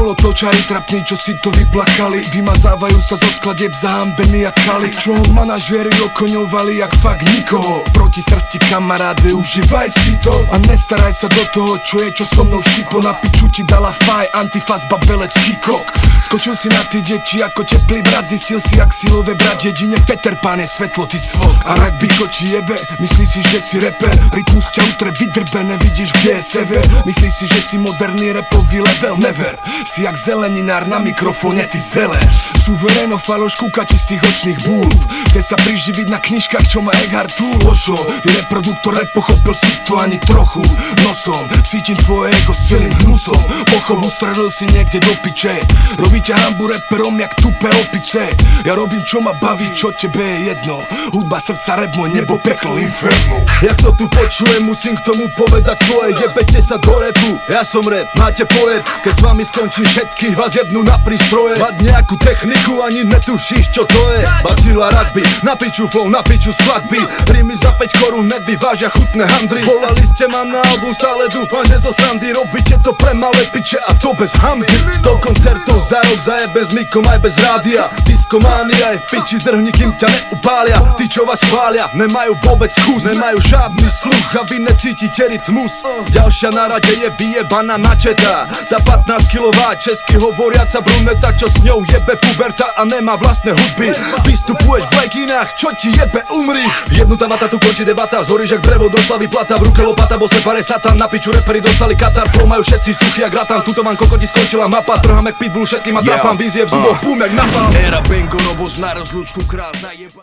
kolotočari trapní, čo si to vyplakali. Vymazávajú sa zo skladieb zahambení jak kali, čo ho manažéri okoňovali jak fakt nikoho. Proti srsti kamaráde, užívaj si to a nestaraj sa do toho, čo je, čo so mnou šipo. Na piču ti dala faj, antifaz, babelec, kikok. Skočil si na ty deti ako teplý brat, zistil si jak silové brat, jedine Peter Pan je svetlo, ty cvok. A rap čo ti jebe, myslíš si, že si reper, rytmus ťa utre vydrbe, nevidíš kde je sever. Myslíš si, že si moderný rapový level, never. Si jak zeleninár na mikrofóne, ty zele. Suveréno, faloš, kúka čistých očných búv. Chce sa priživiť na knižkách, čo má Eckhart Tolle. Ošo, ty reproduktor nepochopil si to ani trochu. Nosom, cítim tvoje ego s celým hnusom. Pochov ustrelil si niekde do piče. Robíte hambu reperom jak tupé opice. Ja robím čo ma baví, čo tebe je jedno. Hudba, srdca, rap, môj nebo, peklo, inferno. Jak to tu počujem, musím k tomu povedať svoje. Jebete sa do repu, ja som rap, máte poet. Keď s vami skončí všetkých, vás jebnú na prístroje. Mať nejakú techniku, ani netušíš čo to je. Bacila rugby, na piču flow, na piču skladby. Rímy za 5 korún nevyvážia chutné handry. Volali ste ma na album, stále dúfam, že zo srandy robíte to pre malé piče a to bez hamby. 100 koncertov za rok, zajebe s mikom aj bez rádia. Diskománia je v piči, zdrhni, kým ťa neupália. Tí čo vás chvália, nemajú vôbec chus, nemajú žiadny sluch a vy necítite rytmus. Ďalšia na rade je vyjebaná mačeta, tá 15 kilová česky hovoriaca bruneta, čo s ňou jebe puberta a nemá vlastné hudby. Vystupuješ v leginách, čo ti jebe, umri. Jednutá vata, tu končí debata, zhoríš jak drevo, došla vyplata. V ruke lopata, bo se pare satan, na piču reperi dostali katar. Flow majú všetci suchý jak ratan, tuto vám kokoti skončila mapa. Trhám jak pitbull, všetkým a trapám, vízie v zuboch, pum jak napal. Era Bengo, robo na rozlúčku král zajeba.